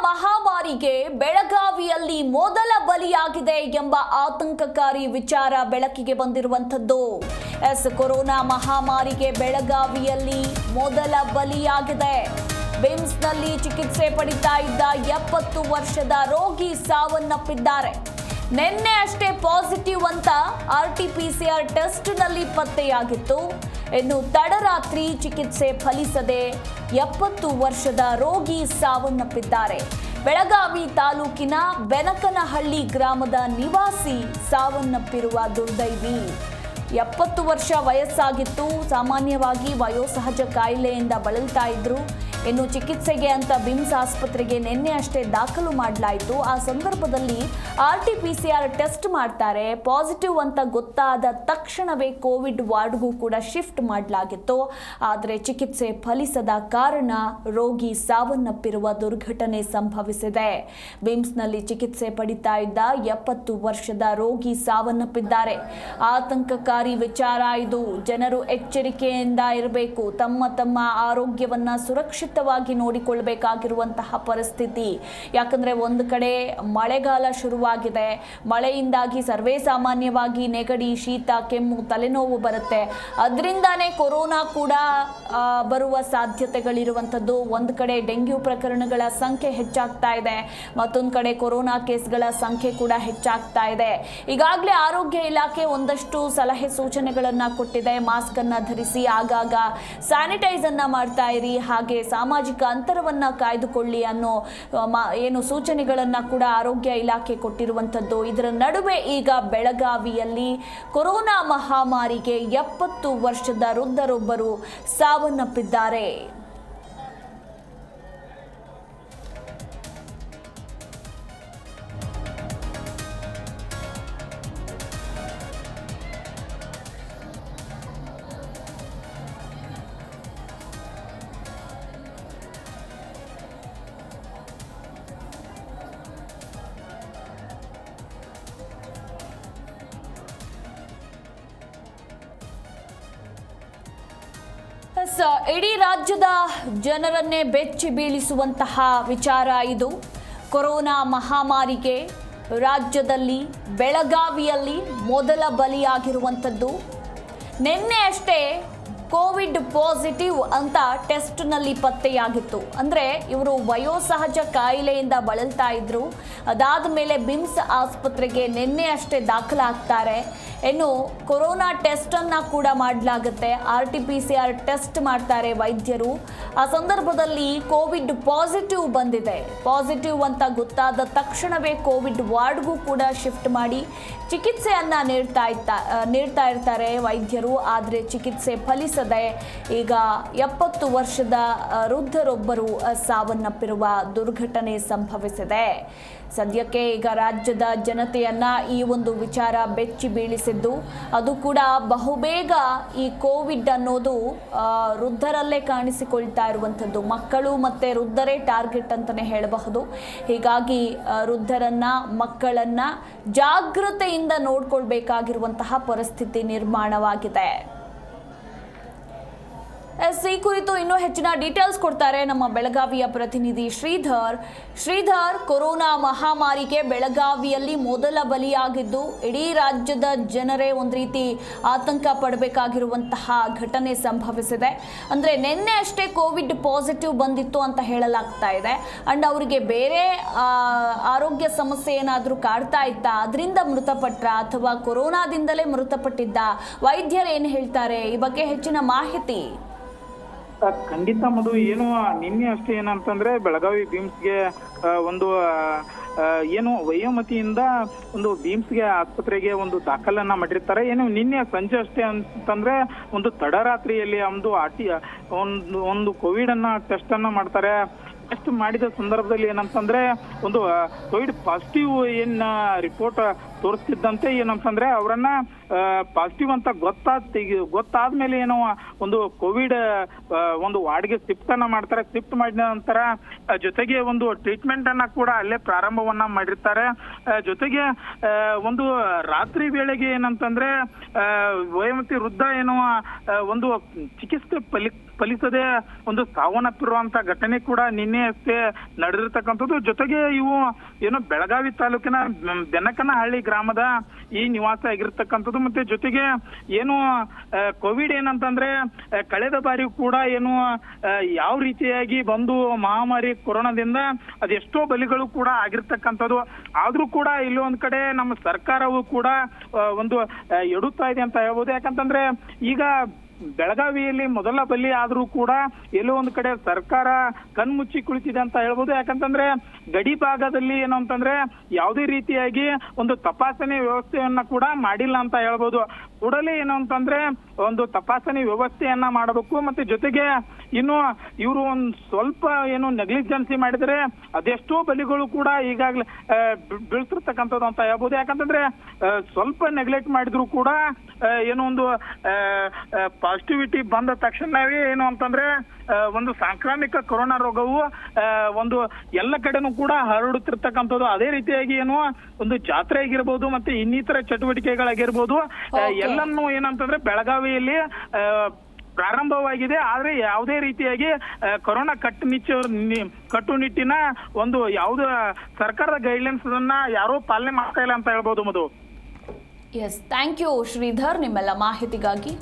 ಮಹಾಮಾರಿಗೆ ಬೆಳಗಾವಿಯಲ್ಲಿ ಮೊದಲ ಬಲಿಯಾಗಿದೆ ಎಂಬ ಆತಂಕಕಾರಿ ವಿಚಾರ ಬೆಳಕಿಗೆ ಬಂದಿರುವಂತದ್ದು. ಕೊರೋನಾ ಮಹಾಮಾರಿಗೆ ಬೆಳಗಾವಿಯಲ್ಲಿ ಮೊದಲ ಬಲಿಯಾಗಿದೆ. ಬಿಮ್ಸ್ನಲ್ಲಿ ಚಿಕಿತ್ಸೆ ಪಡಿತಾ ಇದ್ದ 70 ವರ್ಷದ ರೋಗಿ ಸಾವನ್ನಪ್ಪಿದ್ದಾರೆ. ನಿನ್ನೆ ಅಷ್ಟೇ ಪಾಸಿಟಿವ್ ಅಂತ RT-PCR ಟೆಸ್ಟ್ನಲ್ಲಿ ಪತ್ತೆಯಾಗಿತ್ತು. ಇನ್ನು ತಡರಾತ್ರಿ ಚಿಕಿತ್ಸೆ ಫಲಿಸದೆ 70 ವರ್ಷದ ರೋಗಿ ಸಾವನ್ನಪ್ಪಿದ್ದಾರೆ. ಬೆಳಗಾವಿ ತಾಲೂಕಿನ ಬೆನಕನಹಳ್ಳಿ ಗ್ರಾಮದ ನಿವಾಸಿ ಸಾವನ್ನಪ್ಪಿರುವ ದುರ್ದೈವಿ. 70 ವರ್ಷ ವಯಸ್ಸಾಗಿತ್ತು. ಸಾಮಾನ್ಯವಾಗಿ ವಯೋಸಹಜ ಕಾಯಿಲೆಯಿಂದ ಬಳಲ್ತಾ ಇದ್ರು. ಇನ್ನು ಚಿಕಿತ್ಸೆಗೆ ಅಂತ ಬಿಮ್ಸ್ ಆಸ್ಪತ್ರೆಗೆ ನಿನ್ನೆ ಅಷ್ಟೇ ದಾಖಲು ಮಾಡಲಾಯಿತು. ಆ ಸಂದರ್ಭದಲ್ಲಿ RT-PCR ಟೆಸ್ಟ್ ಮಾಡ್ತಾರೆ. ಪಾಸಿಟಿವ್ ಅಂತ ಗೊತ್ತಾದ ತಕ್ಷಣವೇ ಕೋವಿಡ್ ವಾರ್ಡ್ಗೂ ಕೂಡ ಶಿಫ್ಟ್ ಮಾಡಲಾಗಿತ್ತು. ಆದರೆ ಚಿಕಿತ್ಸೆ ಫಲಿಸದ ಕಾರಣ ರೋಗಿ ಸಾವನ್ನಪ್ಪಿರುವ ದುರ್ಘಟನೆ ಸಂಭವಿಸಿದೆ. ಬಿಮ್ಸ್ನಲ್ಲಿ ಚಿಕಿತ್ಸೆ ಪಡಿತಾ ಇದ್ದ 70 ವರ್ಷದ ರೋಗಿ ಸಾವನ್ನಪ್ಪಿದ್ದಾರೆ. ಆತಂಕಕಾರಿ ವಿಚಾರ ಇದು. ಜನರು ಎಚ್ಚರಿಕೆಯಿಂದ ಇರಬೇಕು. ತಮ್ಮ ಆರೋಗ್ಯವನ್ನ ಸುರಕ್ಷಿತವಾಗಿ ನೋಡಿಕೊಳ್ಳಬೇಕಾಗಿರುವಂತಹ ಪರಿಸ್ಥಿತಿ. ಯಾಕಂದ್ರೆ ಒಂದು ಕಡೆ ಮಳೆಗಾಲ ಶುರುವಾಗಿದೆ. ಮಳೆಯಿಂದಾಗಿ ಸರ್ವೇ ಸಾಮಾನ್ಯವಾಗಿ ನೆಗಡಿ, ಶೀತ, ಕೆಮ್ಮು, ತಲೆನೋವು ಬರುತ್ತೆ. ಅದರಿಂದಾನೇ ಕೊರೋನಾ ಕೂಡ ಬರುವ ಸಾಧ್ಯತೆಗಳಿರುವಂಥದ್ದು. ಒಂದು ಕಡೆ ಡೆಂಗ್ಯೂ ಪ್ರಕರಣಗಳ ಸಂಖ್ಯೆ ಹೆಚ್ಚಾಗ್ತಾ ಇದೆ, ಮತ್ತೊಂದು ಕಡೆ ಕೊರೋನಾ ಕೇಸ್ಗಳ ಸಂಖ್ಯೆ ಕೂಡ ಹೆಚ್ಚಾಗ್ತಾ ಇದೆ. ಈಗಾಗಲೇ ಆರೋಗ್ಯ ಇಲಾಖೆ ಒಂದಷ್ಟು ಸಲಹೆ ಸೂಚನೆಗಳನ್ನ ಕೊಟ್ಟಿದೆ. ಮಾಸ್ಕ್ ಅನ್ನ ಧರಿಸಿ, ಆಗಾಗ ಸ್ಯಾನಿಟೈಸ್ ಅನ್ನ ಮಾಡ್ತಾ ಇರಿ, ಹಾಗೆ ಸಾಮಾಜಿಕ ಅಂತರವನ್ನ ಕಾಯ್ದುಕೊಳ್ಳಿ ಅನ್ನೋ ಏನು ಸೂಚನೆಗಳನ್ನ ಕೂಡ ಆರೋಗ್ಯ ಇಲಾಖೆ ಕೊಟ್ಟಿರುವಂತದ್ದು. ಇದರ ನಡುವೆ ಈಗ ಬೆಳಗಾವಿಯಲ್ಲಿ ಕೊರೋನಾ ಮಹಾಮಾರಿಗೆ 70 ವರ್ಷದ ವೃದ್ಧರೊಬ್ಬರು ಸಾವನ್ನಪ್ಪಿದ್ದಾರೆ. ಇಡೀ ರಾಜ್ಯದ ಜನರನ್ನೇ ಬೆಚ್ಚಿ ಬೀಳಿಸುವಂತಹ ವಿಚಾರ ಇದು. ಕೊರೋನಾ ಮಹಾಮಾರಿಗೆ ರಾಜ್ಯದಲ್ಲಿ ಬೆಳಗಾವಿಯಲ್ಲಿ ಮೊದಲ ಬಲಿಯಾಗಿರುವಂಥದ್ದು. ನಿನ್ನೆ ಅಷ್ಟೇ ಕೋವಿಡ್ ಪಾಸಿಟಿವ್ ಅಂತ ಟೆಸ್ಟ್ನಲ್ಲಿ ಪತ್ತೆಯಾಗಿತ್ತು. ಅಂದರೆ ಇವರು ವಯೋಸಹಜ ಕಾಯಿಲೆಯಿಂದ ಬಳಲ್ತಾ ಇದ್ರು. ಅದಾದ ಮೇಲೆ ಬಿಮ್ಸ್ ಆಸ್ಪತ್ರೆಗೆ ನಿನ್ನೆ ಅಷ್ಟೇ ದಾಖಲಾಗ್ತಾರೆ. ಇನ್ನು ಕೊರೋನಾ ಟೆಸ್ಟನ್ನು ಕೂಡ ಮಾಡಲಾಗುತ್ತೆ. RT-PCR ಟೆಸ್ಟ್ ಮಾಡ್ತಾರೆ ವೈದ್ಯರು. ಆ ಸಂದರ್ಭದಲ್ಲಿ ಕೋವಿಡ್ ಪಾಸಿಟಿವ್ ಬಂದಿದೆ. ಪಾಸಿಟಿವ್ ಅಂತ ಗೊತ್ತಾದ ತಕ್ಷಣವೇ ಕೋವಿಡ್ ವಾರ್ಡ್ಗೂ ಕೂಡ ಶಿಫ್ಟ್ ಮಾಡಿ ಚಿಕಿತ್ಸೆಯನ್ನು ನೀಡ್ತಾ ಇರ್ತಾರೆ ವೈದ್ಯರು. ಆದರೆ ಚಿಕಿತ್ಸೆ ಫಲಿಸದೆ ಈಗ 70 ವರ್ಷದ ವೃದ್ಧರೊಬ್ಬರು ಸಾವನ್ನಪ್ಪಿರುವ ದುರ್ಘಟನೆ ಸಂಭವಿಸಿದೆ. ಸದ್ಯಕ್ಕೆ ಈಗ ರಾಜ್ಯದ ಜನತೆಯನ್ನ ಈ ಒಂದು ವಿಚಾರ ಬೆಚ್ಚಿ ಬೀಳಿಸಿದ್ದು. ಅದು ಕೂಡ ಬಹುಬೇಗ ಈ ಕೋವಿಡ್ ಅನ್ನೋದು ವೃದ್ಧರಲ್ಲೇ ಕಾಣಿಸಿಕೊಳ್ತಾ ಇರುವಂಥದ್ದು. ಮಕ್ಕಳು ಮತ್ತೆ ವೃದ್ಧರೇ ಟಾರ್ಗೆಟ್ ಅಂತಲೇ ಹೇಳಬಹುದು. ಹೀಗಾಗಿ ವೃದ್ಧರನ್ನ, ಮಕ್ಕಳನ್ನ ಜಾಗೃತೆಯಿಂದ ನೋಡ್ಕೊಳ್ಬೇಕಾಗಿರುವಂತಹ ಪರಿಸ್ಥಿತಿ ನಿರ್ಮಾಣವಾಗಿದೆ. ಈ ಕುರಿತು ಇನ್ನೂ ಹೆಚ್ಚಿನ ಡೀಟೇಲ್ಸ್ ಕೊಡ್ತಾರೆ ನಮ್ಮ ಬೆಳಗಾವಿಯ ಪ್ರತಿನಿಧಿ ಶ್ರೀಧರ್. ಕೊರೋನಾ ಮಹಾಮಾರಿಗೆ ಬೆಳಗಾವಿಯಲ್ಲಿ ಮೊದಲ ಬಲಿಯಾಗಿದ್ದು ಇಡೀ ರಾಜ್ಯದ ಜನರೇ ಒಂದು ರೀತಿ ಆತಂಕ ಪಡಬೇಕಾಗಿರುವಂತಹ ಘಟನೆ ಸಂಭವಿಸಿದೆ. ಅಂದರೆ ನಿನ್ನೆ ಅಷ್ಟೇ ಕೋವಿಡ್ ಪಾಸಿಟಿವ್ ಬಂದಿತ್ತು ಅಂತ ಹೇಳಲಾಗ್ತಾ ಇದೆ. ಅಂಡ್ ಅವರಿಗೆ ಬೇರೆ ಆರೋಗ್ಯ ಸಮಸ್ಯೆ ಏನಾದರೂ ಕಾಡ್ತಾ ಇತ್ತಾ, ಅದರಿಂದ ಮೃತಪಟ್ರ ಅಥವಾ ಕೊರೋನಾದಿಂದಲೇ ಮೃತಪಟ್ಟಿದ್ದ? ವೈದ್ಯರು ಏನು ಹೇಳ್ತಾರೆ ಈ ಬಗ್ಗೆ ಹೆಚ್ಚಿನ ಮಾಹಿತಿ? ಖಂಡಿತ ಮಧು, ಏನು ನಿನ್ನೆ ಅಷ್ಟೇ ಏನಂತಂದ್ರೆ ಬೆಳಗಾವಿ ಬಿಮ್ಸ್ಗೆ ಒಂದು ಏನು ವಯೋಮತಿಯಿಂದ ಒಂದು ಬಿಮ್ಸ್ಗೆ ಆಸ್ಪತ್ರೆಗೆ ಒಂದು ದಾಖಲನ್ನ ಮಾಡಿರ್ತಾರೆ. ಏನು ನಿನ್ನೆ ಸಂಜೆ ಅಷ್ಟೇ ಅಂತಂದ್ರೆ ಒಂದು ತಡರಾತ್ರಿಯಲ್ಲಿ ಒಂದು ಕೋವಿಡ್ ಅನ್ನ ಟೆಸ್ಟ್ ಅನ್ನ ಮಾಡ್ತಾರೆ. ಟೆಸ್ಟ್ ಮಾಡಿದ ಸಂದರ್ಭದಲ್ಲಿ ಏನಂತಂದ್ರೆ ಒಂದು ಕೋವಿಡ್ ಪಾಸಿಟಿವ್ ರಿಪೋರ್ಟ್ ತೋರಿಸ್ತಿದ್ದಂತೆ ಏನಂತಂದ್ರೆ ಅವರನ್ನ ಪಾಸಿಟಿವ್ ಅಂತ ಗೊತ್ತಾದ್ಮೇಲೆ ಏನೋ ಒಂದು ಕೋವಿಡ್ ಒಂದು ವಾರ್ಡ್ಗೆ ಶಿಫ್ಟ್ ಅನ್ನ ಮಾಡ್ತಾರೆ. ಶಿಫ್ಟ್ ಮಾಡಿದ ನಂತರ ಜೊತೆಗೆ ಒಂದು ಟ್ರೀಟ್ಮೆಂಟ್ ಅನ್ನ ಕೂಡ ಅಲ್ಲೇ ಪ್ರಾರಂಭವನ್ನ ಮಾಡಿರ್ತಾರೆ. ಜೊತೆಗೆ ಒಂದು ರಾತ್ರಿ ವೇಳೆಗೆ ಏನಂತಂದ್ರೆ ವಯೋಮಿತಿ ವೃದ್ಧ ಎನ್ನುವ ಒಂದು ಚಿಕಿತ್ಸೆ ಫಲಿಸದೆ ಒಂದು ಸಾವನ್ನಪ್ಪಿರುವಂತ ಘಟನೆ ಕೂಡ ನಿನ್ನೆ ಅಷ್ಟೇ ನಡೆದಿರ್ತಕ್ಕಂಥದ್ದು. ಜೊತೆಗೆ ಇವು ಏನು ಬೆಳಗಾವಿ ತಾಲೂಕಿನ ಬೆನಕನಹಳ್ಳಿ ಗ್ರಾಮದ ಈ ನಿವಾಸ ಆಗಿರ್ತಕ್ಕಂಥದ್ದು. ಮತ್ತೆ ಜೊತೆಗೆ ಏನು ಕೋವಿಡ್ ಏನಂತಂದ್ರೆ ಕಳೆದ ಬಾರಿ ಕೂಡ ಏನು ಯಾವ ರೀತಿಯಾಗಿ ಬಂದು ಮಹಾಮಾರಿ ಕೊರೋನಾದಿಂದ ಅದೆಷ್ಟೋ ಬಲಿಗಳು ಕೂಡ ಆಗಿರ್ತಕ್ಕಂಥದ್ದು. ಆದ್ರೂ ಕೂಡ ಇಲ್ಲಿ ಒಂದ್ ಕಡೆ ನಮ್ಮ ಸರ್ಕಾರವು ಕೂಡ ಒಂದು ಎಡುತ್ತಾ ಇದೆ ಅಂತ ಹೇಳ್ಬೋದು. ಯಾಕಂತಂದ್ರೆ ಈಗ ಬೆಳಗಾವಿಯಲ್ಲಿ ಮೊದಲ ಬಲಿ ಆದ್ರೂ ಕೂಡ ಎಲ್ಲೋ ಒಂದು ಕಡೆ ಸರ್ಕಾರ ಕಣ್ಮುಚ್ಚಿ ಕುಳಿತಿದೆ ಅಂತ ಹೇಳ್ಬೋದು. ಯಾಕಂತಂದ್ರೆ ಗಡಿ ಭಾಗದಲ್ಲಿ ಏನು ಅಂತಂದ್ರೆ ಯಾವುದೇ ರೀತಿಯಾಗಿ ಒಂದು ತಪಾಸಣೆ ವ್ಯವಸ್ಥೆಯನ್ನ ಕೂಡ ಮಾಡಿಲ್ಲ ಅಂತ ಹೇಳ್ಬೋದು. ಕೂಡಲೇ ಏನು ಅಂತಂದ್ರೆ ಒಂದು ತಪಾಸಣೆ ವ್ಯವಸ್ಥೆಯನ್ನ ಮಾಡಬೇಕು. ಮತ್ತೆ ಜೊತೆಗೆ ಇನ್ನು ಇವರು ಒಂದ್ ಸ್ವಲ್ಪ ಏನು ನೆಗ್ಲಿಜೆನ್ಸಿ ಮಾಡಿದ್ರೆ ಅದೆಷ್ಟೋ ಬಲಿಗಳು ಕೂಡ ಈಗಾಗಲೇ ಬೀಳ್ತಿರ್ತಕ್ಕಂಥದ್ದು ಅಂತ ಹೇಳ್ಬೋದು. ಯಾಕಂತಂದ್ರೆ ಸ್ವಲ್ಪ ನೆಗ್ಲೆಕ್ಟ್ ಮಾಡಿದ್ರು ಕೂಡ ಏನೋ ಒಂದು ಪಾಸಿಟಿವಿಟಿ ಬಂದ ತಕ್ಷಣವೇ ಏನು ಅಂತಂದ್ರೆ ಒಂದು ಸಾಂಕ್ರಾಮಿಕ ಕೊರೋನಾ ರೋಗವು ಒಂದು ಎಲ್ಲ ಕಡೆನೂ ಕೂಡ ಹರಡುತ್ತಿರ್ತಕ್ಕಂಥದ್ದು. ಅದೇ ರೀತಿಯಾಗಿ ಏನು ಒಂದು ಜಾತ್ರೆ ಆಗಿರ್ಬೋದು ಮತ್ತೆ ಇನ್ನಿತರ ಚಟುವಟಿಕೆಗಳಾಗಿರ್ಬೋದು ಎಲ್ಲನ್ನೂ ಏನಂತಂದ್ರೆ ಬೆಳಗಾವಿಯಲ್ಲಿ ಪ್ರಾರಂಭವಾಗಿದೆ. ಆದ್ರೆ ಯಾವುದೇ ರೀತಿಯಾಗಿ ಕೊರೋನಾ ಕಟ್ಟುನಿಟ್ಟಿನ ಒಂದು ಯಾವ್ದು ಸರ್ಕಾರದ ಗೈಡ್ಲೈನ್ಸ್ ಅನ್ನ ಯಾರೂ ಪಾಲನೆ ಮಾಡ್ತಾ ಇಲ್ಲ ಅಂತ ಹೇಳ್ಬೋದು ಮಧು. ಎಸ್, ಥ್ಯಾಂಕ್ ಯು ಶ್ರೀಧರ್ ನಿಮ್ಮೆಲ್ಲ ಮಾಹಿತಿಗಾಗಿ.